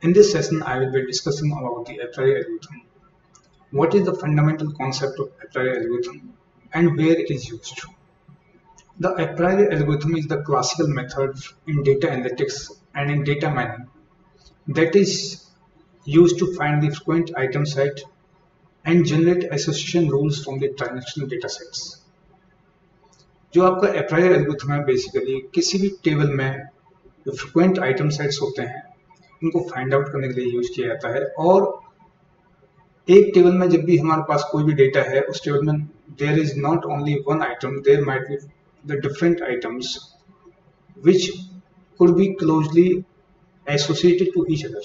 In this session, I will be discussing about the a priori algorithm. What is the fundamental concept of a priori algorithm and where it is used? The a priori algorithm is the classical method in data analytics and in data mining that is used to find the frequent item set and generate association rules from the transactional data sets. जो आपका a priori algorithm है basically किसी भी table में जो frequent item sets होते हैं उनको फाइंड आउट करने के लिए यूज किया जाता है और एक टेबल में जब भी हमारे पास कोई भी डेटा है उस टेबल में there is not only one item, there might be the different items which could be closely associated to each other.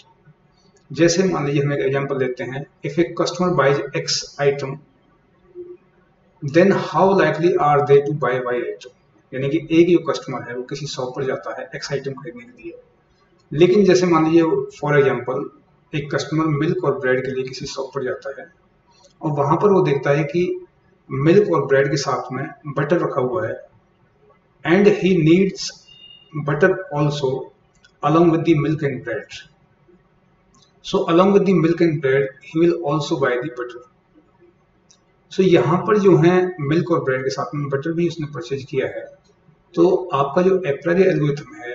जैसे मान लीजिए हम एक एग्जांपल लेते हैं, if a customer buys X item then how likely are they to buy Y item. यानी कि एक जो कस्टमर है वो किसी शॉप पर जाता है एक्स आइटम खरीदने के लिए, लेकिन जैसे मान लीजिए फॉर एग्जांपल एक कस्टमर मिल्क और ब्रेड के लिए किसी शॉप पर जाता है और वहां पर वो देखता है कि मिल्क और ब्रेड के साथ में बटर रखा हुआ है and he needs butter also along with the milk and bread. So along with the milk and bread he will also buy the butter. So यहाँ पर जो है मिल्क और ब्रेड के साथ में बटर भी उसने परचेज किया है. तो आपका जो a priori एल्गोरिथम है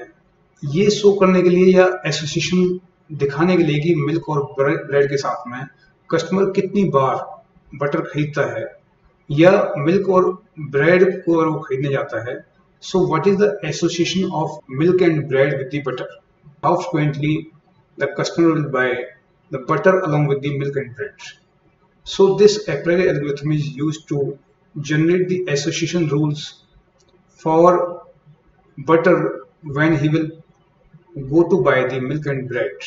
ये शो करने के लिए या एसोसिएशन दिखाने के लिए कि मिल्क और ब्रेड के साथ में कस्टमर कितनी बार बटर खरीदता है या मिल्क और ब्रेड को अगर वो खरीदने जाता है, so what is the association of milk and bread with the butter, how frequently the customer will by the butter along with the milk and bread. So this a priori algorithm is used to generate the association rules for butter when he will go to buy the milk and bread.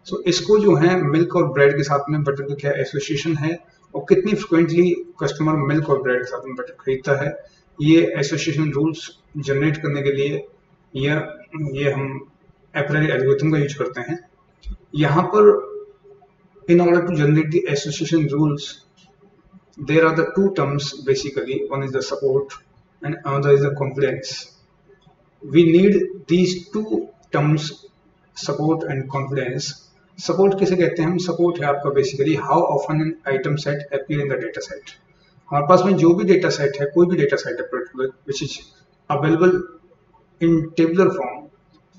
So इसको जो है milk और bread के साथ में butter का क्या association है और कितनी फ्रिक्वेंटली कस्टमर मिल्क और ब्रेड के साथ में बटर खरीदता है, ये एसोसिएशन रूल्स जनरेट करने के लिए ये हम a priori एल्गोरिथम का यूज करते हैं. यहाँ पर in order to generate the association rules there are the two terms basically, one is the support and another is the confidence. We need these two terms, support and confidence. Support किसे कहते हैं हम? support है आपका basically how often an item set appear in the data set. हमारे पास में जो भी डेटा सेट है, कोई भी डेटा सेट है particular which is available in tabular form,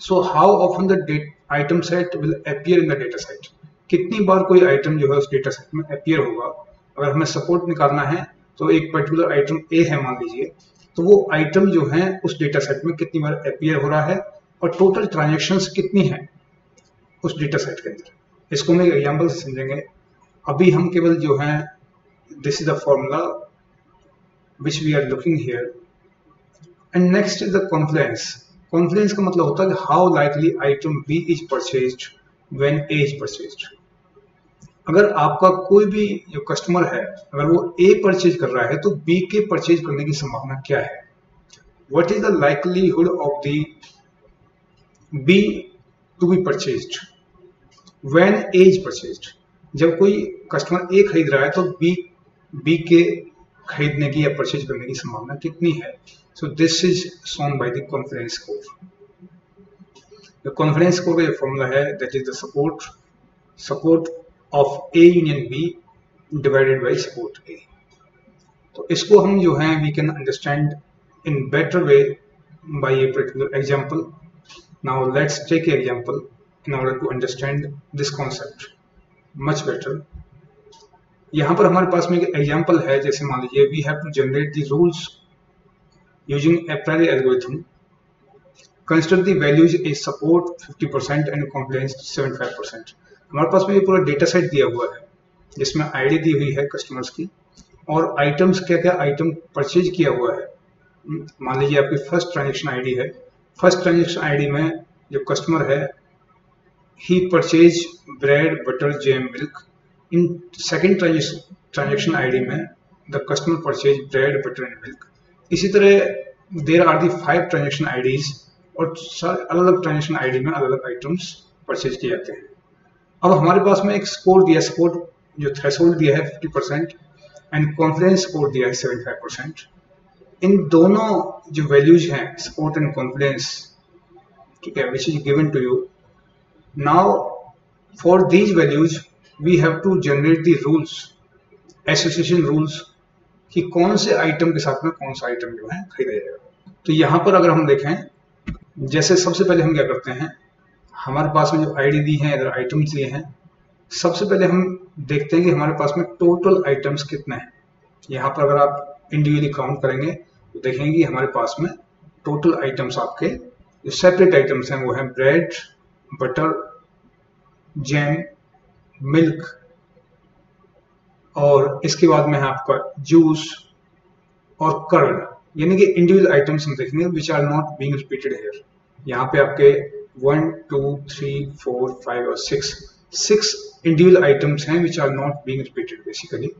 so how often the item set will appear in the data set. कितनी बार कोई आइटम जो है उस डेटा सेट में अपीयर होगा. अगर हमें सपोर्ट निकालना है तो एक पर्टिकुलर आइटम ए है मान लीजिए, तो वो आइटम जो है उस डेटा सेट में कितनी बार अपीयर हो रहा है और टोटल ट्रांजैक्शंस कितनी है उस डेटा सेट के अंदर. इसको हम एक एग्जांपल से समझेंगे. अभी हम केवल जो है this is the formula which we are looking here. And next is the confluence. Confluence का मतलब होता है कि how likely item B is purchased when A is purchased. अगर आपका कोई भी जो कस्टमर है अगर वो ए परचेज कर रहा है तो बी के परचेज करने की संभावना क्या है. What is the likelihood of the B to be purchased when A is purchased. जब कोई कस्टमर ए खरीद रहा है तो बी के खरीदने की या परचेज करने की संभावना कितनी है. So this is shown by the confidence score. The confidence score का जो फॉर्मूला है that is the support of A union B divided by support A. तो इसको हम जो है we can understand in better way by a particular example. Now let's take an example in order to understand this concept much better. यहाँ पर हमारे पास में एक एग्जाम्पल है. जैसे मान लीजिए we have to generate the rules using a priori algorithm. Consider the values is support 50% and confidence 75%. हमारे पास में ये पूरा डेटा सेट दिया हुआ है जिसमें आईडी दी हुई है कस्टमर्स की और आइटम्स क्या क्या आइटम परचेज किया हुआ है. मान लीजिए आपकी फर्स्ट ट्रांजेक्शन आईडी है. फर्स्ट ट्रांजेक्शन आईडी में जो कस्टमर है ही purchase bread butter jam milk. In second transaction ID में the customer purchase bread butter and milk. इसी तरह there are the 5 transaction IDs और अलग अलग ट्रांजेक्शन आईडी में अलग अलग आइटम्स परचेज किए जाते हैं. अब हमारे पास में एक स्कोर दिया, सपोर्ट जो थ्रेशोल्ड दिया है 50% एंड कॉन्फिडेंस स्कोर दिया है 75%. इन दोनों जो वैल्यूज हैं सपोर्ट एंड कॉन्फिडेंस, ठीक है, which is given to you, Now, for these values, we have to generate the rules, association rules, कि कौन से आइटम के साथ में कौन सा आइटम जो है खरीदा जाएगा। तो यहाँ पर अगर हम देखें, जैसे सबसे पहले हम क्या करते हैं, हमारे पास में जो आईडी दी है, अगर आइटम्स लिए हैं, सबसे पहले हम देखते हैं कि हमारे पास में टोटल आइटम्स कितने हैं। यहाँ पर अगर आप इंडिविजुअली काउंट करेंगे तो देखेंगे कि हमारे पास में टोटल आइटम्स आपके जो सेपरेट आइटम्स हैं वो हैं ब्रेड, बटर, जैम, मिल्क, और इसके बाद में है आपका जूस और कर्ड, यानी कि इंडिविजुअल आइटम्स हम देखेंगे which are not being repeated here. यहाँ पे आपके 1 2 3 4 5 और 6 इंडिविजुअल आइटम्स हैं which are not being repeated basically.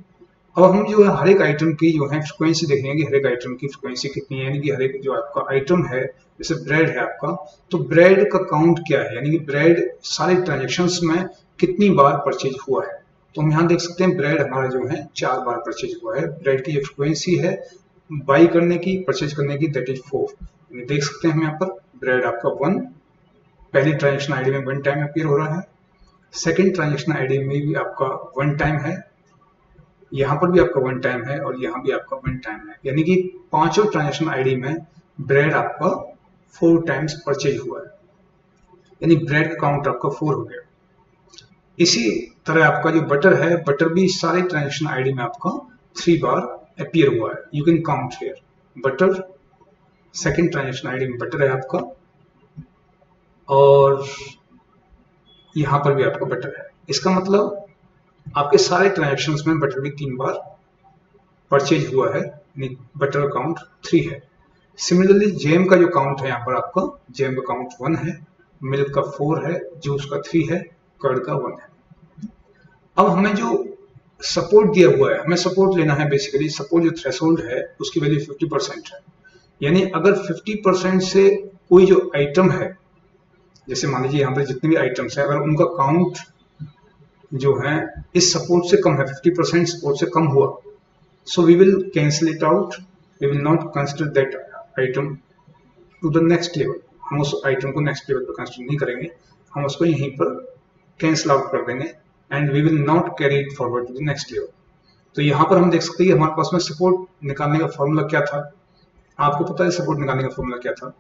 अब हम जो है हर एक आइटम की जो है फ्रिक्वेंसी देखेंगे कि हर एक आइटम की फ्रिक्वेंसी कितनी है, यानी कि हर एक जो आपका आइटम है, जैसे ब्रेड है आपका, तो ब्रेड का काउंट क्या है, यानी कि ब्रेड सारे ट्रांजेक्शन्स में कितनी बार परचेज हुआ है। तो हम यहाँ देख सकते हैं ब्रेड हमारा जो है 4 बार परचेज हुआ है। ब्रेड की जो फ्रिक्वेंसी है बाई करने की, परचेज करने की, दैट इज 4। देख सकते हैं हम यहाँ पर ब्रेड आपका 1 पहली ट्रांजेक्शन आईडी में 1 टाइम अपीयर हो रहा है, सेकेंड ट्रांजेक्शन आईडी में भी आपका 1 टाइम है, यहाँ पर भी आपका 1 टाइम है और यहाँ भी आपका 1 टाइम है, यानी कि पांचों ट्रांजेक्शन आईडी में ब्रेड आपका 4 टाइम्स परचेज हुआ है, यानी ब्रेड का काउंट आपका 4 हो गया। इसी तरह आपका जो बटर है, बटर भी सारे ट्रांजेक्शन आईडी में आपका 3 बार अपीयर हुआ है। You can count here butter, second transaction ID में बटर है आपका, और यहाँ पर भी आपका बटर है। इसका मतलब आपके सारे ट्रांजेक्शन्स में बटर भी 3 बार परचेज हुआ है, बटर काउंट 3 है। सिमिलरली जैम का जो काउंट है यहाँ पर आपका जैम का काउंट 1 है, मिल्क का 4 है, जूस का 3 है, कर्ड का 1 है। अब हमें जो सपोर्ट दिया हुआ है, हमें सपोर्ट लेना है बेसिकली। सपोर्ट जो थ्रेशोल्ड है उसकी वैल्यू 50% है, यानी अगर 50% से कोई जो आइटम है, जैसे मान लीजिए यहाँ पर जितने भी आइटम्स है, अगर उनका काउंट जो है इस सपोर्ट से कम है, 50% सपोर्ट से कम हुआ, so we will cancel it out, we will not consider that item to the next level. हम उस आइटम को नेक्स्ट लेवल पर कंसिडर नहीं करेंगे, हम उसको यहीं पर कैंसिल आउट कर देंगे and we will not carry it forward to the next level. तो यहाँ पर हम देख सकते हैं कि हमारे पास में सपोर्ट निकालने का फॉर्मूला क्या था। आपको पता है सपोर्ट निकालने का फॉर्मूला क्या था?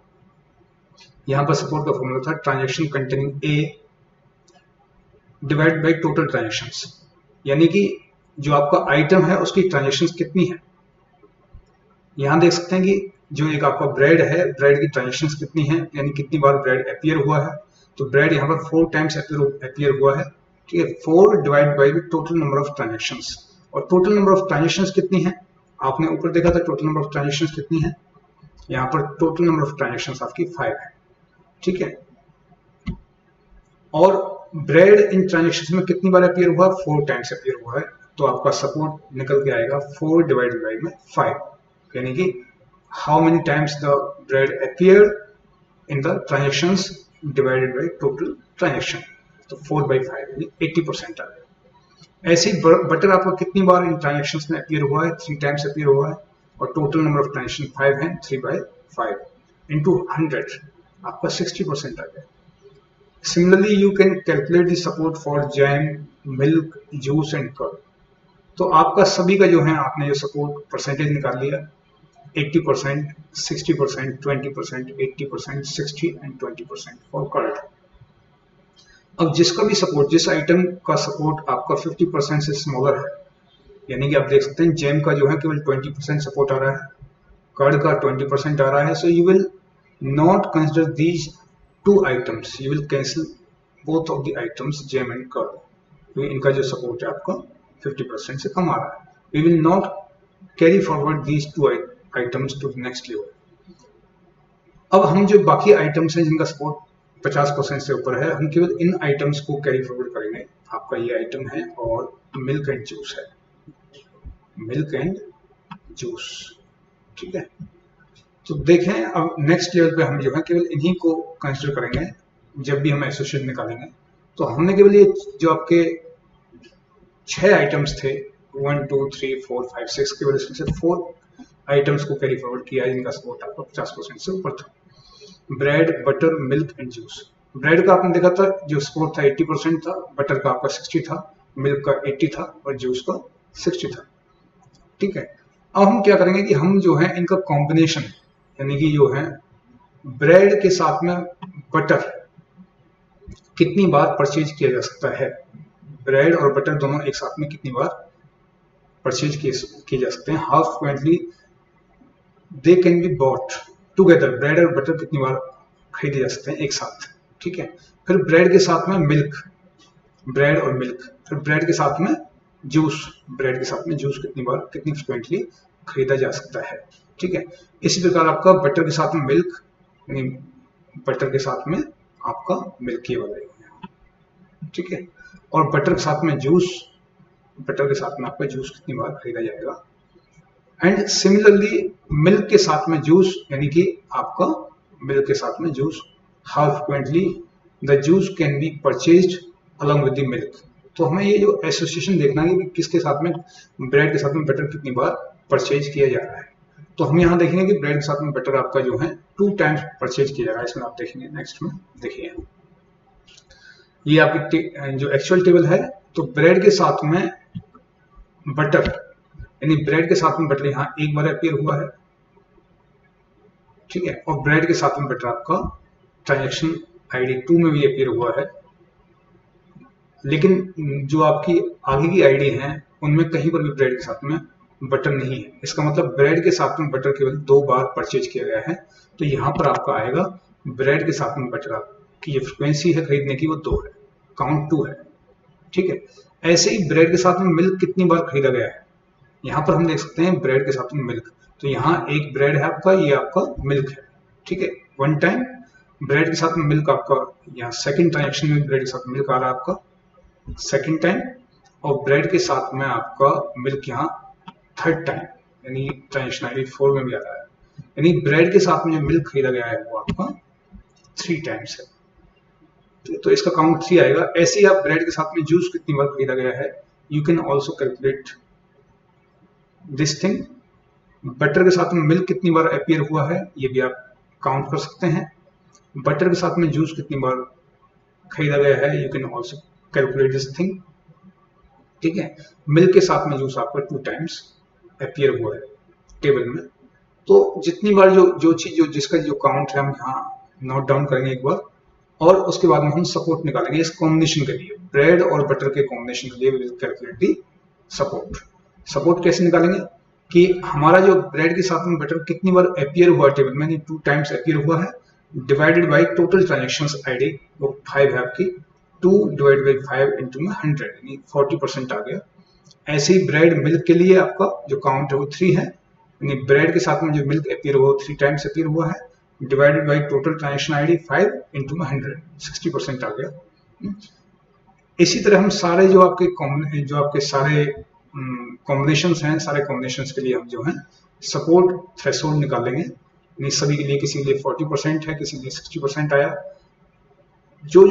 यहाँ पर सपोर्ट का फॉर्मूला था transaction containing A divide by total transactions, यानी कि जो आपका आइटम है उसकी ट्रांजेक्शन्स कितनी है। यहाँ देख सकते हैं कि जो एक आपका ब्रेड है, ब्रेड की ट्रांजेक्शन्स कितनी है, यानी कितनी बार ब्रेड अपीयर हुआ है। तो ब्रेड यहाँ पर 4 टाइम्स अपीयर हुआ है, ठीक है। 4 divide by total number of transactions, और टोटल नंबर ऑफ ट्रांजेक्शन्स कितनी है, आपने ऊपर देखा था टोटल नंबर ऑफ ट्रांजेक्शन्स कितनी है, यहाँ पर टोटल नंबर ऑफ ट्रांजेक्शन्स आपकी 5 है, ठीक है। और ब्रेड इन ट्रांजेक्शन्स में कितनी बार अपीयर हुआ, 4 टाइम्स अपीयर हुआ है। तो आपका सपोर्ट निकल के आएगा 4 डिवाइडेड बाई में 5, यानी कि how many times the bread appear in the transactions divided by total transaction, तो 4/5 यानी 80% आ गया। ऐसे ही बटर आपका कितनी बार इन ट्रांजेक्शन्स में अपीयर हुआ है, 3 टाइम्स अपीयर हुआ है, और टोटल नंबर ऑफ ट्रांजेक्शन 5 है, 3/5 इंटू 100 आपका 60% आ गया। Similarly, you can calculate the support for jam, milk, juice and curd. तो आपका सभी का जो है आपने जो सपोर्ट परसेंटेज निकाल लिया, 80%, 60%, 20%, 80%, 60 and 20% फॉर कर्ड। अब जिसका भी सपोर्ट, जिस आइटम का सपोर्ट आपका 50% से स्मॉलर है, यानी कि आप देख सकते हैं जैम का जो है केवल 20% सपोर्ट आ रहा है, कर्ड का 20% आ रहा है, so you will not consider these 2 items, you will cancel both of the items jam and curd, क्योंकि इनका जो सपोर्ट है आपका 50% से कम आ रहा है। We will not carry forward these 2 items to the next level। अब हम जो बाकी आइटम्स हैं जिनका सपोर्ट 50% से ऊपर है, हम केवल इन आइटम्स को कैरी फॉरवर्ड करेंगे। आपका ये आइटम है और मिल्क एंड जूस है, मिल्क एंड जूस, ठीक है। तो देखें अब नेक्स्ट लेवल पे हम जो है केवल इन्हीं को कंसिडर करेंगे जब भी हम एसोसिएशन निकालेंगे। तो हमने केवल ये जो आपके 6 आइटम्स थे 1 2 3 4 5 6 की वजह से 4 आइटम्स को कैरी फॉरवर्ड किया जिनका सपोर्ट आपका 50% से ऊपर था, bread, butter, milk and juice. Bread का आपने देखा था जो स्कोर था 80% था, बटर का आपका 60 था, मिल्क का 80 था और जूस का 60 था। ठीक है, अब हम क्या करेंगे कि हम जो है इनका कॉम्बिनेशन, यानी कि जो है ब्रेड के साथ में बटर कितनी बार परचेज किया जा सकता है, ब्रेड और बटर दोनों एक साथ में कितनी बार परचेज किए जा सकते हैं, how frequently they can be bought together, bread और बटर कितनी बार खरीदे जा सकते हैं एक साथ। ठीक है, फिर ब्रेड के साथ में मिल्क, ब्रेड और मिल्क, फिर ब्रेड के साथ में जूस, ब्रेड के साथ में जूस कितनी बार, कितनी फ्रिक्वेंटली खरीदा जा सकता है। ठीक है, इसी प्रकार आपका बटर के साथ में मिल्क, यानी बटर के साथ में आपका मिल्क ये वाला है। ठीक है, और बटर के साथ में जूस, बटर के साथ में आपका जूस कितनी बार खरीदा जाएगा। एंड सिमिलरली मिल्क के साथ में जूस, यानी कि आपका मिल्क के साथ में juice, how frequently the juice can be purchased along with the milk. तो हमें ये जो एसोसिएशन देखना है कि किसके साथ में, ब्रेड के साथ में बटर कितनी बार परचेज किया जा रहा है। तो हम यहाँ देखेंगे कि ब्रेड के साथ में बटर आपका जो है 2 टाइम्स परचेज किया जा रहा है। इसमें आप देखेंगे नेक्स्ट में, देखिए ये आपकी जो एक्चुअल टेबल है। तो ब्रेड के साथ में बटर, यानी ब्रेड के साथ में बटर यहाँ एक बार अपीयर हुआ है। ठीक है, और ब्रेड के साथ में बटर आपका ट्रांजैक्शन आईडी 2 में भी अपीयर हुआ है, लेकिन जो आपकी आगे की आईडी है उनमें कहीं पर भी ब्रेड के साथ में बटर नहीं है। इसका मतलब ब्रेड के साथ में बटर केवल 2 बार परचेज किया गया है। तो यहाँ पर आपका आएगा ब्रेड के साथ में बटर की जो फ्रिक्वेंसी है खरीदने की वो 2 है, काउंट 2 है। ठीक है, ऐसे ही ब्रेड के साथ में मिल्क कितनी बार खरीदा गया है, यहाँ पर हम देख सकते हैं ब्रेड के साथ में मिल्क। तो यहाँ एक ब्रेड है आपका, ये आपका मिल्क है। ठीक है, 1 टाइम ब्रेड के साथ में मिल्क आपका, यहाँ सेकंड ट्रांजैक्शन में ब्रेड के साथ मिल्क आ रहा है आपका सेकंड टाइम, और ब्रेड के साथ में आपका मिल्क यहाँ 3rd टाइम, यानी ट्रांजैक्शन आईडी 4 में भी आ रहा है। यानी ब्रेड के साथ में जो मिल्क खरीदा गया है वो आपका 3 टाइम्स है। तो इसका काउंट 3 आएगा। ऐसे ही आप ब्रेड के साथ में जूस कितनी बार खरीदा गया है, you can also calculate this thing. Butter के साथ में मिल्क कितनी बार अपीयर हुआ है ये भी आप काउंट कर सकते हैं। बटर के साथ में जूस कितनी बार खरीदा गया है, you can also calculate this thing. ठीक है, मिल्क के साथ में जूस आपका 2 टाइम्स अपीयर हुआ है टेबल में। तो जितनी बार जो चीज जिसका जो काउंट है हम यहाँ नोट डाउन करेंगे एक बार, और उसके बाद में हम सपोर्ट निकालेंगे इस कॉम्बिनेशन के लिए, ब्रेड और बटर के कॉम्बिनेशन के लिए we will calculate the support. Support कैसे निकालेंगे कि हमारा जो ब्रेड के साथ में बटर कितनी बार अपीयर हुआ टेबल में, 2 टाइम्स अपीयर हुआ है, divided by total transactions ID वो 5 है आपकी, 2 डिवाइड बाई 5 इंटू में 100, यानी 40% आ गया। ऐसे ही ब्रेड मिल्क के लिए आपका जो काउंट है वो 3 है, यानी ब्रेड के साथ में जो मिल्क अपीयर हुआ 3 टाइम्स अपीयर हुआ है, divided by total transaction ID 5 into में 100, 60% आ गया। इसी तरह हम सारे जो आपके सारे कॉम्बिनेशंस हैं, सारे कॉम्बिनेशंस के लिए हम जो है सपोर्ट थ्रेशोल्ड निकालेंगे। सभी के लिए, किसी के लिए 40% है, किसी के लिए 60% आया। जो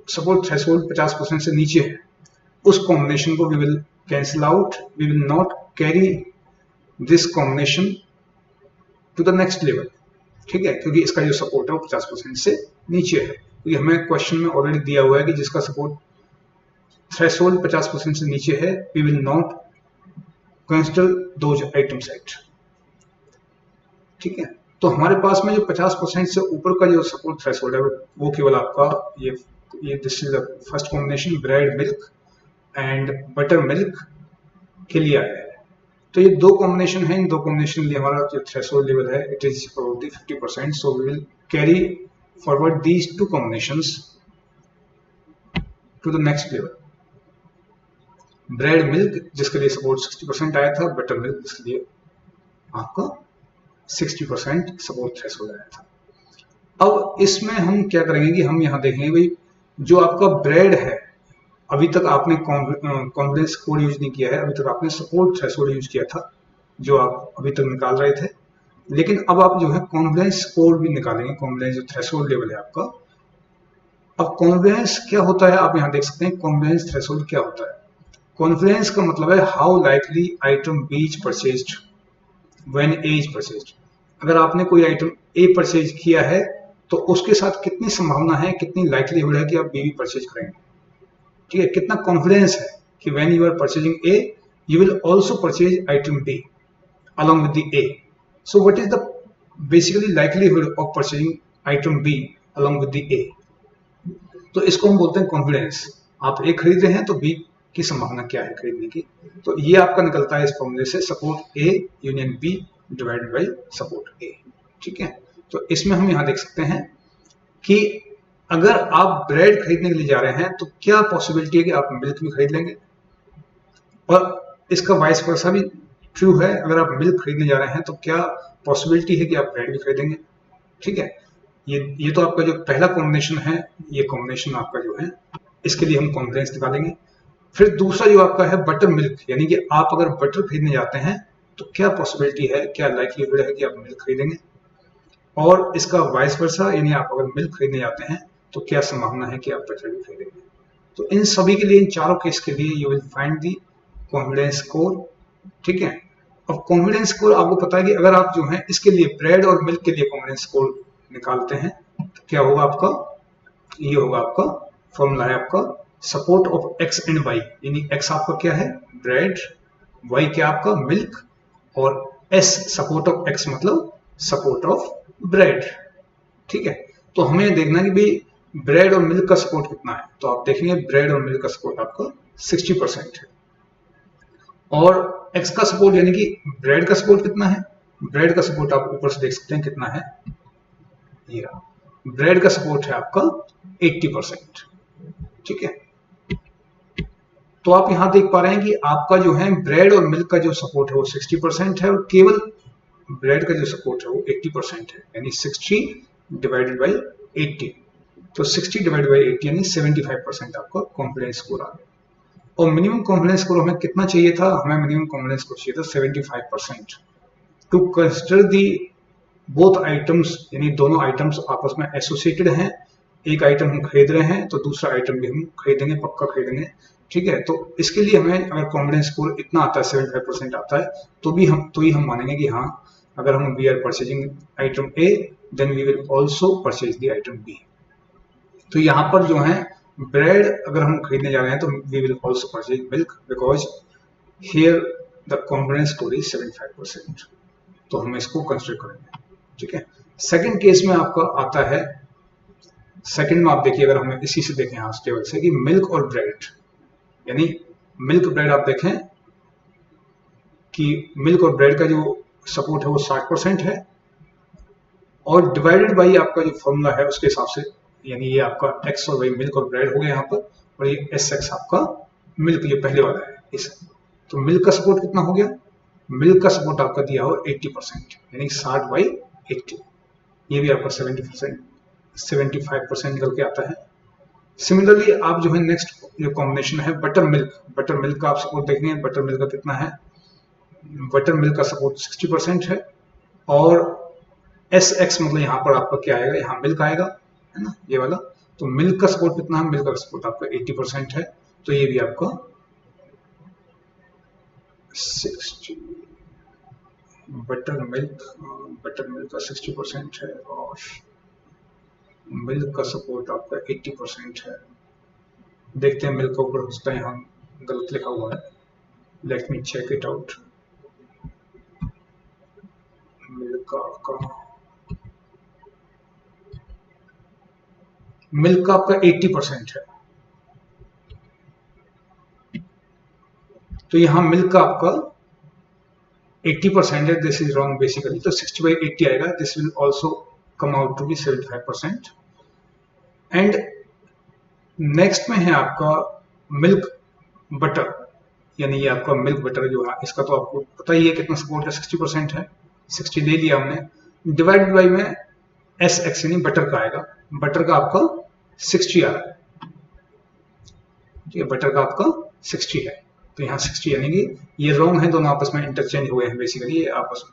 सपोर्ट थ्रेशोल्ड 50% से नीचे है उस कॉम्बिनेशन को we will cancel out, we will not carry this combination to the next level. ठीक है, क्योंकि इसका जो सपोर्ट है वो 50% से नीचे है, क्योंकि हमें क्वेश्चन में ऑलरेडी दिया हुआ है कि जिसका सपोर्ट थ्रेशोल्ड 50% से नीचे है, we will not consider those item set. ठीक है, तो हमारे पास में जो 50% से ऊपर का जो सपोर्ट थ्रेशोल्ड है वो केवल आपका ये this is the first combination, bread milk and butter milk के लिए आया है। तो ये 2 कॉम्बिनेशन है, इन 2 कॉम्बिनेशन के लिए हमारा जो थ्रेशोल्ड लेवल है it is about 50%, so we will carry forward these 2 combinations to the next level. Bread milk जिसके लिए सपोर्ट 60% आया था, बटर मिल्क जिसके लिए आपका 60% सपोर्ट थ्रेशोल्ड आया था। अब इसमें हम क्या करेंगे कि हम यहाँ देखेंगे भाई जो आपका ब्रेड है, अभी तक आपने कॉन्फिडेंस कोड यूज नहीं किया है, अभी तक आपने सपोर्ट थ्रेशोल्ड यूज किया था जो आप अभी तक निकाल रहे थे। लेकिन अब आप जो है कॉन्फिडेंस कोड भी निकालेंगे, कॉन्फिडेंस जो थ्रेशोल्ड लेवल है आपका। अब कॉन्फिडेंस क्या होता है आप यहाँ देख सकते हैं, कॉन्फिडेंस थ्रेशोल्ड क्या होता है। कॉन्फिडेंस का मतलब है how likely item B is purchased when A is purchased. अगर आपने कोई आइटम ए परचेज किया है तो उसके साथ कितनी संभावना है, कितनी लाइकलीहुड है कि आप बी भी परचेज करेंगे। ठीक है, कितना कॉन्फिडेंस है कि when you are purchasing A you will also purchase item B along with the A. So what is the basically likelihood of purchasing item B along with the A? तो इसको हम बोलते हैं कॉन्फिडेंस। आप ए खरीद रहे हैं तो बी की संभावना क्या है खरीदने की। तो ये आपका निकलता है इस फॉर्मूले से, support A union B divided by support A. ठीक है, तो इसमें हम यहाँ देख सकते हैं कि अगर आप ब्रेड खरीदने के लिए जा रहे हैं तो क्या पॉसिबिलिटी है कि आप मिल्क भी खरीद लेंगे, और इसका वाइस वर्सा भी ट्रू है। अगर आप मिल्क खरीदने जा रहे हैं तो क्या पॉसिबिलिटी है कि आप ब्रेड भी खरीदेंगे। ठीक है, ये तो आपका जो पहला कॉम्बिनेशन है, ये कॉम्बिनेशन आपका जो है इसके लिए हम कॉन्फिडेंस निकालेंगे। फिर दूसरा जो आपका है बटर मिल्क, यानी कि आप अगर बटर खरीदने जाते हैं तो क्या पॉसिबिलिटी है, क्या लाइकलीहुड है कि आप मिल्क खरीदेंगे, और इसका वाइस वर्सा, यानी आप अगर मिल्क खरीदने जाते हैं तो क्या संभावना है कि आप बटर भी खरीदेंगे। तो इन सभी के लिए, इन चारों केस के लिए you will find the confidence score. ठीक है, अब कॉन्फिडेंस स्कोर आपको पता है कि अगर आप जो है इसके लिए ब्रेड और मिल्क के लिए कॉन्फिडेंस स्कोर निकालते हैं तो क्या होगा आपका, ये होगा आपका फॉर्मूला है आपका support of X and Y, यानी एक्स आपका क्या है ब्रेड, वाई क्या आपका मिल्क, और एस सपोर्ट ऑफ एक्स मतलब सपोर्ट ऑफ ब्रेड। ठीक है, तो हमें देखना है कि भाई ब्रेड और मिल्क का सपोर्ट कितना है। तो आप देखेंगे ब्रेड और मिल्क का सपोर्ट आपका 60% है, और एक्स का सपोर्ट यानी कि ब्रेड का सपोर्ट कितना है, ब्रेड का सपोर्ट आप ऊपर से देख सकते हैं कितना है, ये ब्रेड का सपोर्ट है आपका 80%। ठीक है, तो आप यहां देख पा रहे हैं कि आपका जो है ब्रेड और मिल्क का जो सपोर्ट है वो 60% है, और केवल ब्रेड का जो सपोर्ट है वो 80% है, यानी 60 डिवाइडेड बाई 80। तो 60 डिवाइडेड बाई 80 यानी 75% आपका कॉन्फिडेंस स्कोर आ गया। और मिनिमम कॉन्फिडेंस स्कोर हमें कितना चाहिए था, हमें मिनिमम कॉन्फिडेंस स्कोर चाहिए था 75% to consider the both items, यानी दोनों आइटम्स आपस में एसोसिएटेड हैं। एक आइटम हम खरीद रहे हैं तो दूसरा आइटम भी हम खरीदेंगे, पक्का खरीदेंगे। ठीक है, तो इसके लिए हमें अगर कॉन्फिडेंस स्कोर इतना आता है 75% आता है तो ही हम मानेंगे कि हाँ, अगर हम we are purchasing item A then we will also purchase the item B. तो यहाँ पर जो है ब्रेड अगर हम खरीदने जा रहे हैं तो we will also purchase milk because here the confidence score is 75%, तो हम इसको कंसिडर करेंगे। ठीक है, सेकंड केस में आपका आता है, सेकंड में आप देखिए, अगर हमें इसी से देखें यहाँ टेबल से कि मिल्क और ब्रेड, यानी मिल्क ब्रेड आप देखें कि मिल्क और ब्रेड का जो सपोर्ट है वो 60% है, और डिवाइडेड बाई आपका जो फॉर्मूला है उसके हिसाब से, यानी ये आपका एक्स और वाई मिल्क और ब्रेड हो गया यहाँ पर, और ये एस एक्स आपका मिल्क ये पहले वाला है इस। तो मिल्क का सपोर्ट कितना हो गया, मिल्क का सपोर्ट आपका दिया हो 80%, यानी 60/80, ये भी आपका 75% निकल के आता है। सिमिलरली आप जो है नेक्स्ट जो कॉम्बिनेशन है बटर मिल्क का आप सपोर्ट देखेंगे, बटर मिल्क का कितना है, बटर मिल्क का सपोर्ट 60% है, और एस एक्स मतलब यहाँ पर आपका क्या आएगा, यहाँ मिल्क आएगा, है ना ये वाला। तो मिल्क का सपोर्ट कितना है, मिल्क का सपोर्ट आपका 80% है, तो ये भी आपका 60, बटर मिल्क का 60% है, और मिल्क का सपोर्ट आपका 80% है। देखते हैं मिल्क का ऊपर हो सकता है यहाँ गलत लिखा हुआ है, let me check it out. Milk का आपका 80% है, तो यहाँ मिल्क का आपका 80% है, दिस इज रॉन्ग बेसिकली, तो 60/80 आएगा, this will also come out to be 75%। And next में है आपका मिल्क बटर, यानी ये आपका मिल्क बटर जो है इसका तो आपको पता ही है कितना सपोर्ट है, 60% है, 60 ले लिया हमने, डिवाइडेड बाई में एस एक्स यानी बटर का आएगा, बटर का आपका 60 आ रहा है, ठीक है, बटर का आपका 60 है, तो यहाँ 60 यानी कि ये रॉन्ग है, दोनों आपस में इंटरचेंज हुए हैं बेसिकली, ये आपस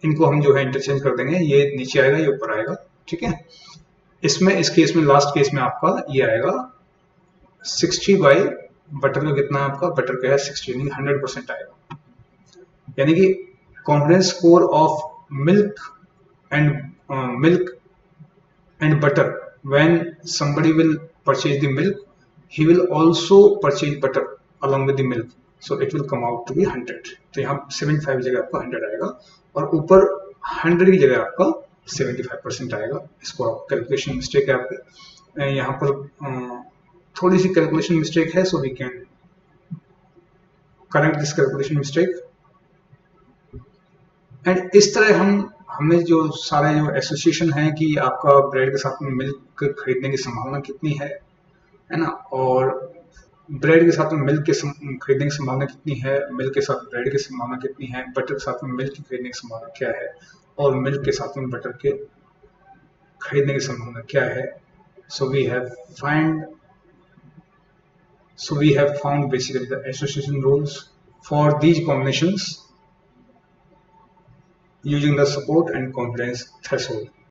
इनको हम जो है इंटरचेंज कर देंगे, ये नीचे आएगा ये ऊपर आएगा। ठीक है, इसमें इस केस में लास्ट केस में आपका ये आएगा 60 बाई बटर का कितना है आपका, बटर का है 60 यानी 100% आएगा, यानी कि confidence score of milk and milk and butter. When somebody will purchase the milk, he will also purchase butter along with the milk, so it will come out to be 100. तो यहाँ 75 की जगह आपका 100 आएगा और ऊपर 100 की जगह आपका 75% आएगा. इसको आप कैलकुलेशन मिस्टेक है आपके यहाँ पर थोड़ी सी कैलकुलेशन मिस्टेक है, so we can correct this calculation mistake. And इस तरह हमने जो सारे जो एसोसिएशन है कि आपका ब्रेड के साथ में मिल्क खरीदने की संभावना कितनी है ना, और ब्रेड के साथ में मिल्क के खरीदने की संभावना कितनी है, मिल्क के साथ ब्रेड की संभावना कितनी है, बटर के साथ में मिल्क की खरीदने की संभावना क्या है, और मिल्क के साथ में बटर के खरीदने की संभावना क्या है. सो we have found basically the association rules for these combinations using the support and confidence threshold.